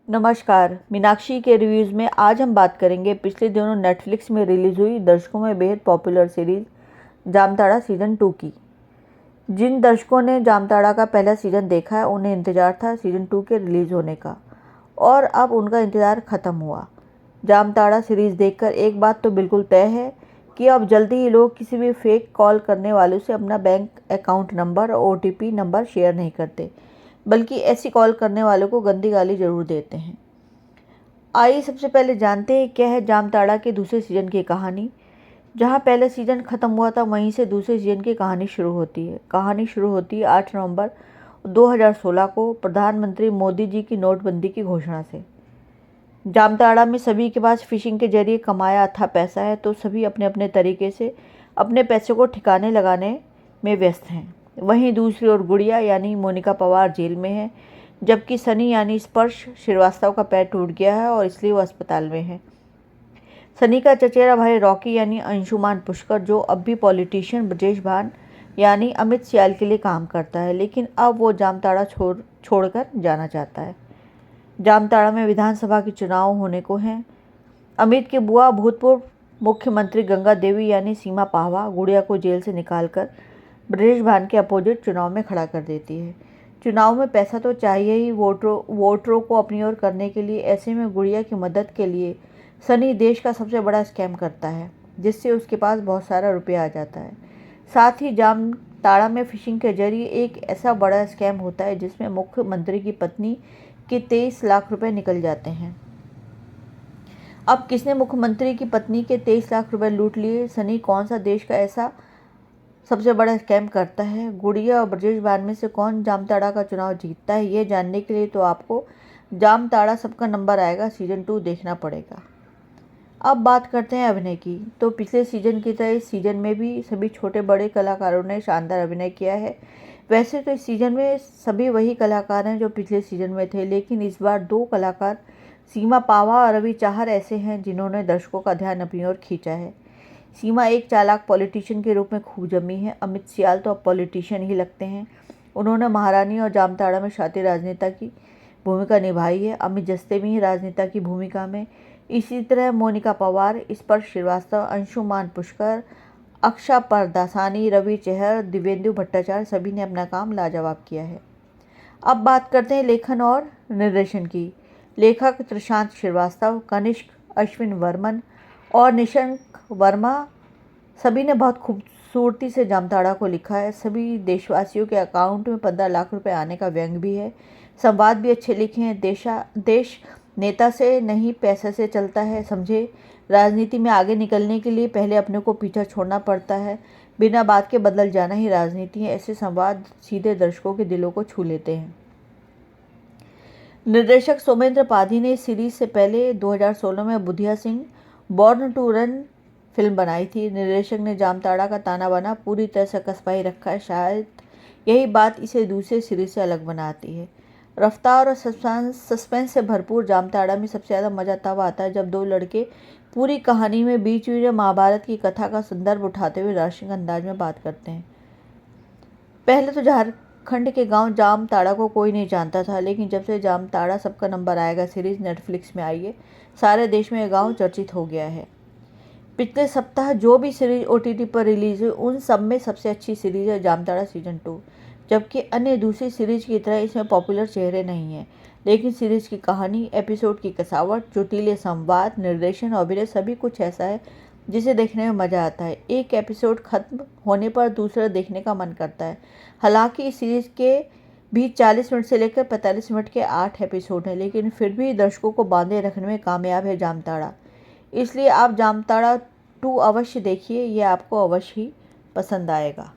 नमस्कार। मीनाक्षी के रिव्यूज़ में आज हम बात करेंगे पिछले दिनों नेटफ्लिक्स में रिलीज़ हुई दर्शकों में बेहद पॉपुलर सीरीज़ जामताड़ा सीज़न 2 की। जिन दर्शकों ने जामताड़ा का पहला सीज़न देखा है उन्हें इंतज़ार था सीज़न 2 के रिलीज़ होने का, और अब उनका इंतज़ार ख़त्म हुआ। जामताड़ा सीरीज़ देखकर एक बात तो बिल्कुल तय है कि अब जल्दी ही लोग किसी भी फेक कॉल करने वालों से अपना बैंक अकाउंट नंबर और OTP नंबर शेयर नहीं करते, बल्कि ऐसी कॉल करने वालों को गंदी गाली ज़रूर देते हैं। आइए सबसे पहले जानते हैं क्या है जामताड़ा के दूसरे सीज़न की कहानी। जहां पहला सीज़न ख़त्म हुआ था, वहीं से दूसरे सीज़न की कहानी शुरू होती है। कहानी शुरू होती है 8 नवंबर 2016 को प्रधानमंत्री मोदी जी की नोटबंदी की घोषणा से। जामताड़ा में सभी के पास फिशिंग के जरिए कमाया अथाह पैसा है, तो सभी अपने अपने तरीके से अपने पैसे को ठिकाने लगाने में व्यस्त हैं। वहीं दूसरी ओर गुड़िया यानी मोनिका पवार जेल में है, जबकि सनी यानी स्पर्श श्रीवास्तव का पैर टूट गया है और इसलिए वो अस्पताल में है। सनी का चचेरा भाई रॉकी यानी अंशुमान पुष्कर, जो अब भी पॉलिटिशियन ब्रजेश भान यानी अमित सियाल के लिए काम करता है, लेकिन अब वो जामताड़ा छोड़कर जाना चाहता है। जामताड़ा में विधानसभा के चुनाव होने को हैं। अमित की बुआ भूतपूर्व मुख्यमंत्री गंगा देवी यानी सीमा पाहवा गुड़िया को जेल से निकालकर ब्रजेश भान के अपोजिट चुनाव में खड़ा कर देती है। चुनाव में पैसा तो चाहिए ही वोटरों को अपनी ओर करने के लिए। ऐसे में गुड़िया की मदद के लिए सनी देश का सबसे बड़ा स्कैम करता है, जिससे उसके पास बहुत सारा रुपया आ जाता है। साथ ही जामताड़ा में फिशिंग के जरिए एक ऐसा बड़ा स्कैम होता है जिसमें मुख्यमंत्री की पत्नी के 23 लाख रुपए निकल जाते हैं। अब किसने मुख्यमंत्री की पत्नी के 23 लाख रुपए लूट लिए? सनी कौन सा देश का ऐसा सबसे बड़ा स्कैम करता है? गुड़िया और ब्रजेश भान में से कौन जामताड़ा का चुनाव जीतता है? ये जानने के लिए तो आपको जामताड़ा सबका नंबर आएगा सीज़न 2 देखना पड़ेगा। अब बात करते हैं अभिनय की। तो पिछले सीज़न की तरह इस सीज़न में भी सभी छोटे बड़े कलाकारों ने शानदार अभिनय किया है। वैसे तो इस सीज़न में सभी वही कलाकार हैं जो पिछले सीज़न में थे, लेकिन इस बार 2 कलाकार सीमा पावा और रवि चाहर ऐसे हैं जिन्होंने दर्शकों का ध्यान अपनी ओर खींचा है। सीमा एक चालाक पॉलिटिशियन के रूप में खूब जमी है। अमित सियाल तो अब पॉलिटिशियन ही लगते हैं। उन्होंने महारानी और जामताड़ा में शातिर राजनेता की भूमिका निभाई है। अमित जस्ते भी राजनेता की भूमिका में। इसी तरह मोनिका पवार, स्पर्श श्रीवास्तव, अंशुमान पुष्कर, अक्षा परदासानी, रवि चहर, दिव्येंदु भट्टाचार्य सभी ने अपना काम लाजवाब किया है। अब बात करते हैं लेखन और निर्देशन की। लेखक प्रशांत श्रीवास्तव, कनिष्क, अश्विन वर्मन और निशंक वर्मा सभी ने बहुत खूबसूरती से जामताड़ा को लिखा है। सभी देशवासियों के अकाउंट में 15 लाख रुपए आने का व्यंग भी है। संवाद भी अच्छे लिखे हैं। देश नेता से नहीं पैसे से चलता है, समझे। राजनीति में आगे निकलने के लिए पहले अपने को पीछा छोड़ना पड़ता है। बिना बात के बदल जाना ही राजनीति है। ऐसे संवाद सीधे दर्शकों के दिलों को छू लेते हैं। निर्देशक सोमेंद्र पाधी ने इस सीरीज से पहले 2016 में Budhia Singh born to run film बनाई थी। निर्देशक ने जामताड़ा का ताना बाना पूरी तरह से कसपाई रखा है। शायद यही बात इसे दूसरे सीरीज से अलग बनाती है। रफ्तार और सस्पेंस से भरपूर जामताड़ा में सबसे ज़्यादा मज़ा तब आता है जब 2 लड़के पूरी कहानी में बीच में महाभारत की कथा का संदर्भ उठाते हुए दार्शनिक अंदाज में बात करते हैं। पहले तो झारखंड के गांव जामताड़ा को कोई नहीं जानता था, लेकिन जब से जामताड़ा सबका नंबर आएगा सीरीज नेटफ्लिक्स में आई है, सारे देश में यह गाँव चर्चित हो गया है। पिछले सप्ताह जो भी सीरीज OTT पर रिलीज हुई उन सब में सबसे अच्छी सीरीज है जामताड़ा सीज़न 2, जबकि अन्य दूसरी सीरीज की तरह इसमें पॉपुलर चेहरे नहीं हैं, लेकिन सीरीज की कहानी, एपिसोड की कसावट, चुटीले संवाद, निर्देशन और अभिनय सभी कुछ ऐसा है जिसे देखने में मज़ा आता है। एक एपिसोड खत्म होने पर दूसरा देखने का मन करता है। हालांकि इस सीरीज के भी 40 मिनट से लेकर 45 मिनट के 8 एपिसोड हैं, लेकिन फिर भी दर्शकों को बांधे रखने में कामयाब है जामताड़ा। इसलिए आप जामताड़ा 2 अवश्य देखिए, यह आपको अवश्य ही पसंद आएगा।